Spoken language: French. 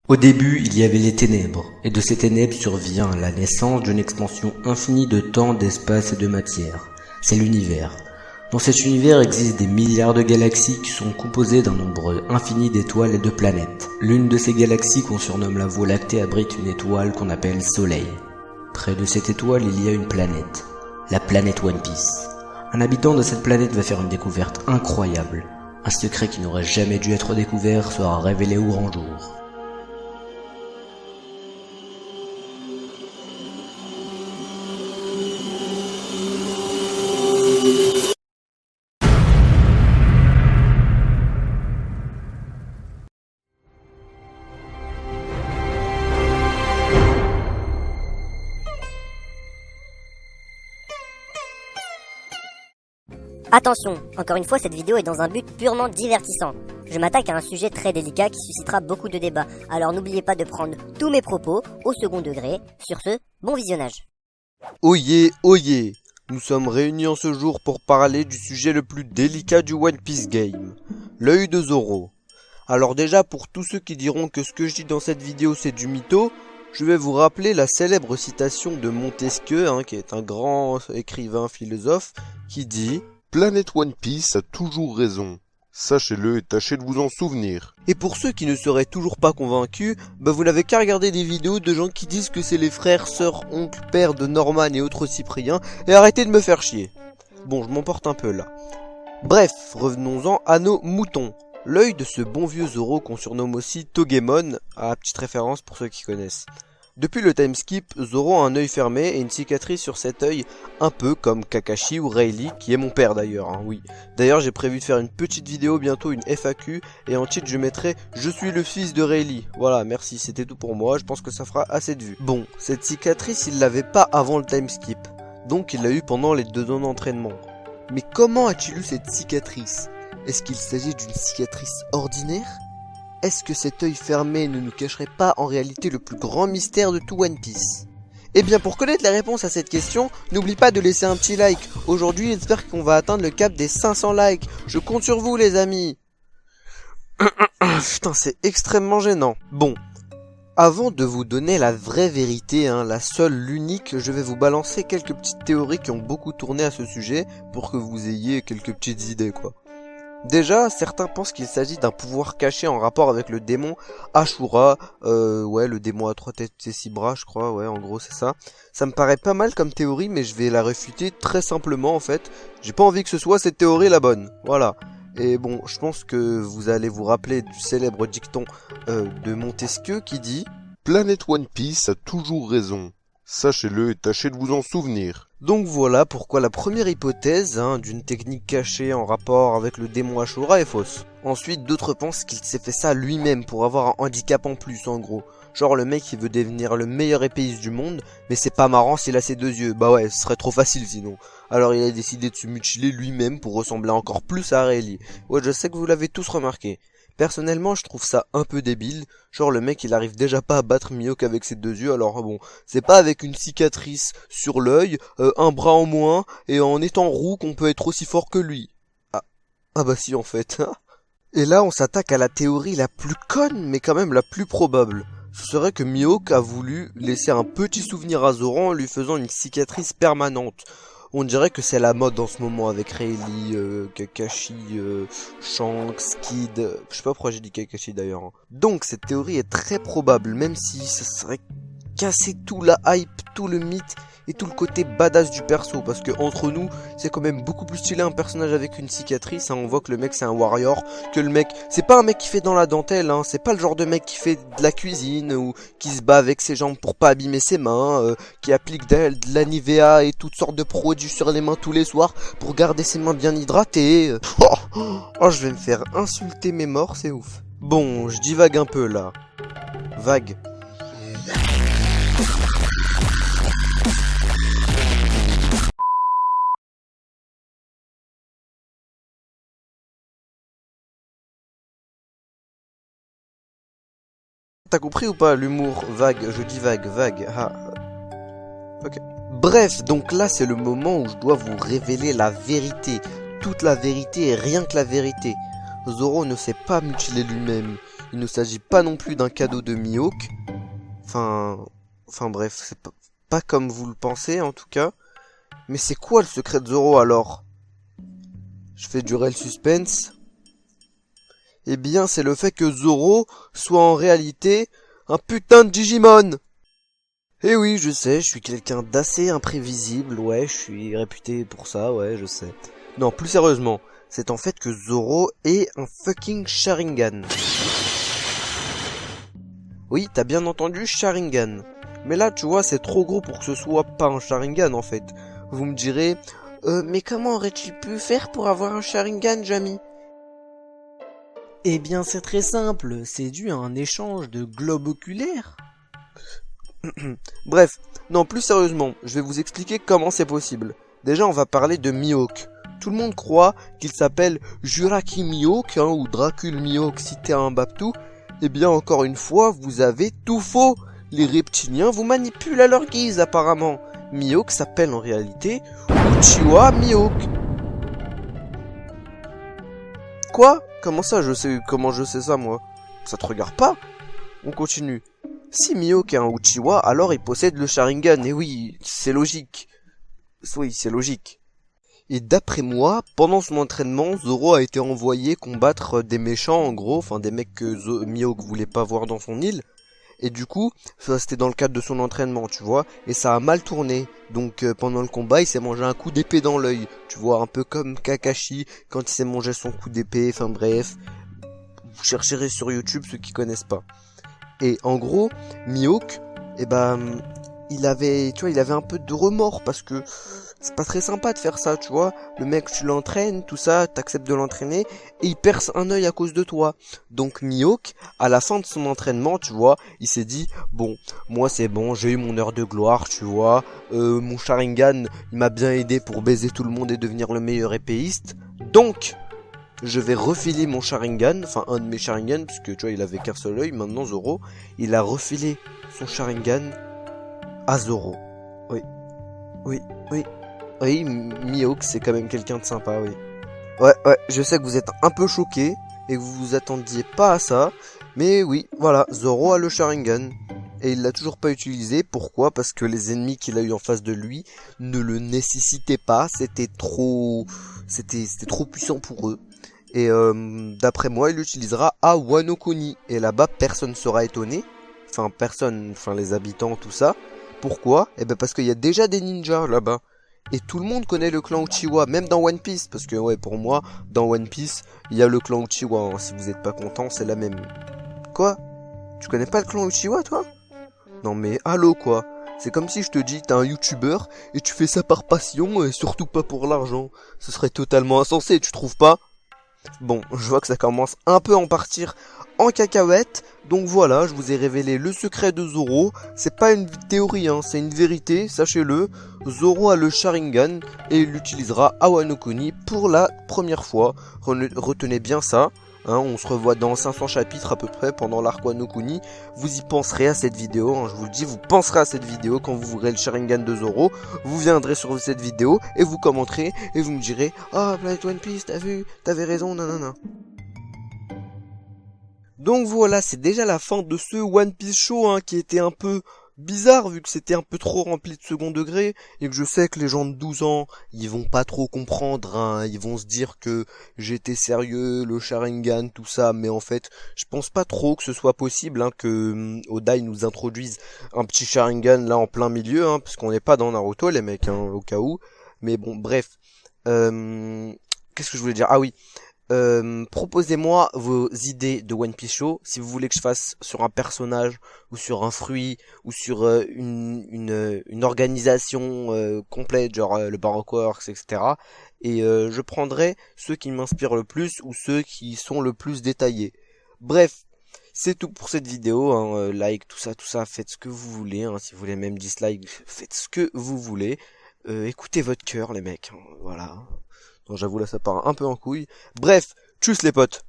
Au début, il y avait les ténèbres, et de ces ténèbres survient la naissance d'une expansion infinie de temps, d'espace et de matière. C'est l'univers. Dans cet univers existent des milliards de galaxies qui sont composées d'un nombre infini d'étoiles et de planètes. L'une de ces galaxies qu'on surnomme la Voie lactée abrite une étoile qu'on appelle Soleil. Près de cette étoile, il y a une planète, la planète One Piece. Un habitant de cette planète va faire une découverte incroyable. Un secret qui n'aurait jamais dû être découvert sera révélé au grand jour. Attention, encore une fois cette vidéo est dans un but purement divertissant. Je m'attaque à un sujet très délicat qui suscitera beaucoup de débats, alors n'oubliez pas de prendre tous mes propos au second degré. Sur ce, bon visionnage. Oyez, oyez, nous sommes réunis en ce jour pour parler du sujet le plus délicat du One Piece Game, l'œil de Zoro. Alors déjà, pour tous ceux qui diront que ce que je dis dans cette vidéo c'est du mytho, je vais vous rappeler la célèbre citation de Montesquieu, qui est un grand écrivain philosophe, qui dit « Planète One Piece a toujours raison. Sachez-le et tâchez de vous en souvenir. » Et pour ceux qui ne seraient toujours pas convaincus, vous n'avez qu'à regarder des vidéos de gens qui disent que c'est les frères, sœurs, oncles, pères de Norman et autres Cypriens, et arrêtez de me faire chier. Bon, je m'emporte un peu là. Bref, revenons-en à nos moutons. L'œil de ce bon vieux Zoro qu'on surnomme aussi Togemon, à petite référence pour ceux qui connaissent. Depuis le timeskip, Zoro a un œil fermé et une cicatrice sur cet œil, un peu comme Kakashi ou Rayleigh, qui est mon père d'ailleurs, oui. D'ailleurs j'ai prévu de faire une petite vidéo bientôt, une FAQ, et en titre je mettrai « Je suis le fils de Rayleigh ». Voilà, merci, c'était tout pour moi, je pense que ça fera assez de vues. Bon, cette cicatrice il l'avait pas avant le timeskip, donc il l'a eu pendant les 2 ans d'entraînement. Mais comment a-t-il eu cette cicatrice? Est-ce qu'il s'agit d'une cicatrice ordinaire? Est-ce que cet œil fermé ne nous cacherait pas en réalité le plus grand mystère de tout One Piece? Eh bien pour connaître la réponse à cette question, n'oublie pas de laisser un petit like. Aujourd'hui j'espère qu'on va atteindre le cap des 500 likes. Je compte sur vous les amis. Putain c'est extrêmement gênant. Bon, avant de vous donner la vraie vérité, la seule, l'unique, je vais vous balancer quelques petites théories qui ont beaucoup tourné à ce sujet pour que vous ayez quelques petites idées quoi. Déjà, certains pensent qu'il s'agit d'un pouvoir caché en rapport avec le démon Ashura, le démon à 3 têtes et 6 bras, je crois, ouais, en gros c'est ça. Ça me paraît pas mal comme théorie, mais je vais la réfuter très simplement en fait. J'ai pas envie que ce soit cette théorie la bonne, voilà. Et bon, je pense que vous allez vous rappeler du célèbre dicton de Montesquieu qui dit « Planète One Piece a toujours raison. Sachez-le et tâchez de vous en souvenir. » Donc voilà pourquoi la première hypothèse d'une technique cachée en rapport avec le démon Ashura est fausse. Ensuite, d'autres pensent qu'il s'est fait ça lui-même pour avoir un handicap en plus en gros. Genre le mec il veut devenir le meilleur épéiste du monde, mais c'est pas marrant s'il a ses 2 yeux. Bah ouais, ce serait trop facile sinon. Alors il a décidé de se mutiler lui-même pour ressembler encore plus à Rayleigh. Ouais, je sais que vous l'avez tous remarqué. Personnellement, je trouve ça un peu débile. Genre le mec il arrive déjà pas à battre Mihawk avec ses 2 yeux, alors bon, c'est pas avec une cicatrice sur l'œil, un bras en moins, et en étant roux qu'on peut être aussi fort que lui. Ah bah si en fait. Et là on s'attaque à la théorie la plus conne, mais quand même la plus probable. Ce serait que Mihawk a voulu laisser un petit souvenir à Zoro en lui faisant une cicatrice permanente. On dirait que c'est la mode en ce moment avec Rayleigh, Kakashi, Shanks, Kid... Je sais pas pourquoi j'ai dit Kakashi d'ailleurs. Donc cette théorie est très probable, même si ça serait casser tout la hype, tout le mythe et tout le côté badass du perso. Parce que entre nous, c'est quand même beaucoup plus stylé un personnage avec une cicatrice. On voit que le mec c'est un warrior, que le mec... C'est pas un mec qui fait dans la dentelle, c'est pas le genre de mec qui fait de la cuisine ou qui se bat avec ses jambes pour pas abîmer ses mains, qui applique de la Nivea et toutes sortes de produits sur les mains tous les soirs pour garder ses mains bien hydratées. Oh, je vais me faire insulter mes morts, c'est ouf. Bon, je divague un peu là. Vague. T'as compris ou pas l'humour vague? Je dis vague, vague. Ok. Bref, donc là c'est le moment où je dois vous révéler la vérité. Toute la vérité et rien que la vérité. Zoro ne s'est pas mutilé lui-même. il ne s'agit pas non plus d'un cadeau de Mihawk. Enfin bref, c'est pas comme vous le pensez en tout cas. Mais c'est quoi le secret de Zoro alors? Je fais durer le suspense. Eh bien, c'est le fait que Zoro soit en réalité un putain de Digimon. Eh oui, je sais, je suis quelqu'un d'assez imprévisible, ouais, je suis réputé pour ça, ouais, je sais. Non, plus sérieusement, c'est en fait que Zoro est un fucking Sharingan. Oui, t'as bien entendu, Sharingan. Mais là, tu vois, c'est trop gros pour que ce soit pas un Sharingan, en fait. Vous me direz, mais comment aurait-il pu faire pour avoir un Sharingan, Jamie? Eh bien, c'est très simple, c'est dû à un échange de globes oculaires. Bref, non, plus sérieusement, je vais vous expliquer comment c'est possible. Déjà, on va parler de Mihawk. Tout le monde croit qu'il s'appelle Juraki Mihawk, ou Dracul Mihawk si t'es un Baptou. Eh bien, encore une fois, vous avez tout faux. Les reptiliens vous manipulent à leur guise, apparemment. Mihawk s'appelle en réalité Uchiwa Mihawk. Quoi? Comment ça, comment je sais ça, moi? Ça te regarde pas? On continue. Si Mihawk est un Uchiwa, alors il possède le Sharingan, et oui, c'est logique. Oui, c'est logique. Et d'après moi, pendant son entraînement, Zoro a été envoyé combattre des méchants, en gros, enfin des mecs que Mihawk voulait pas voir dans son île. Et du coup, ça c'était dans le cadre de son entraînement, tu vois, et ça a mal tourné. Donc pendant le combat, il s'est mangé un coup d'épée dans l'œil, tu vois, un peu comme Kakashi quand il s'est mangé son coup d'épée, enfin bref. Vous chercherez sur YouTube ceux qui connaissent pas. Et en gros, Mihawk, il avait un peu de remords parce que c'est pas très sympa de faire ça, tu vois. Le mec, tu l'entraînes, tout ça, t'acceptes de l'entraîner et il perce un œil à cause de toi. Donc Mihawk, à la fin de son entraînement, tu vois, il s'est dit, bon, moi c'est bon, j'ai eu mon heure de gloire, tu vois. Mon Sharingan, il m'a bien aidé pour baiser tout le monde et devenir le meilleur épéiste. Donc, je vais refiler mon Sharingan, enfin un de mes Sharingan, parce que tu vois, il avait qu'un seul œil. Maintenant, Zoro, il a refilé son Sharingan à Zoro. Oui, oui, oui. Oui, Mihawk, c'est quand même quelqu'un de sympa, oui. Ouais, je sais que vous êtes un peu choqués et que vous vous attendiez pas à ça. Mais oui, voilà, Zoro a le Sharingan. Et il l'a toujours pas utilisé. Pourquoi? Parce que les ennemis qu'il a eu en face de lui ne le nécessitaient pas. C'était trop puissant pour eux. Et d'après moi, il l'utilisera à Wano Kuni. Et là-bas, personne ne sera étonné. Enfin, personne, les habitants, tout ça. Pourquoi? Eh ben parce qu'il y a déjà des ninjas là-bas. Et tout le monde connaît le clan Uchiwa, même dans One Piece. Parce que ouais, pour moi, dans One Piece, il y a le clan Uchiwa. Hein. Si vous êtes pas content, c'est la même. Quoi? Tu connais pas le clan Uchiwa, toi? Non mais, allô quoi. C'est comme si je te dis, t'es un YouTuber et tu fais ça par passion et surtout pas pour l'argent. Ce serait totalement insensé, tu trouves pas? Bon, je vois que ça commence un peu à en partir en cacahuète. Donc voilà, je vous ai révélé le secret de Zoro. C'est pas une théorie, hein, c'est une vérité, sachez-le. Zoro a le Sharingan et il l'utilisera à Wano Kuni pour la première fois. Retenez bien ça. Hein, on se revoit dans 500 chapitres à peu près pendant l'arc Wano Kuni. Vous y penserez à cette vidéo, hein, je vous le dis, vous penserez à cette vidéo quand vous verrez le Sharingan de Zoro. Vous viendrez sur cette vidéo et vous commenterez et vous me direz « Ah, Planet One Piece, t'as vu, t'avais raison, nanana ». Donc voilà, c'est déjà la fin de ce One Piece Show hein, qui était un peu bizarre vu que c'était un peu trop rempli de second degré et que je sais que les gens de 12 ans ils vont pas trop comprendre, hein, ils vont se dire que j'étais sérieux, le Sharingan, tout ça, mais en fait je pense pas trop que ce soit possible hein, que Oda nous introduise un petit Sharingan là en plein milieu, hein, parce qu'on n'est pas dans Naruto les mecs, hein, au cas où, mais bon bref, qu'est-ce que je voulais dire, ah oui. Proposez-moi vos idées de One Piece Show, si vous voulez que je fasse sur un personnage ou sur un fruit ou sur une organisation complète, genre le Baroque Works, etc. Et je prendrai ceux qui m'inspirent le plus ou ceux qui sont le plus détaillés. Bref, c'est tout pour cette vidéo, hein, like, tout ça, faites ce que vous voulez, hein, si vous voulez même dislike, faites ce que vous voulez. Écoutez votre cœur les mecs, hein, voilà. Non, j'avoue là ça part un peu en couille. Bref, tchuss les potes.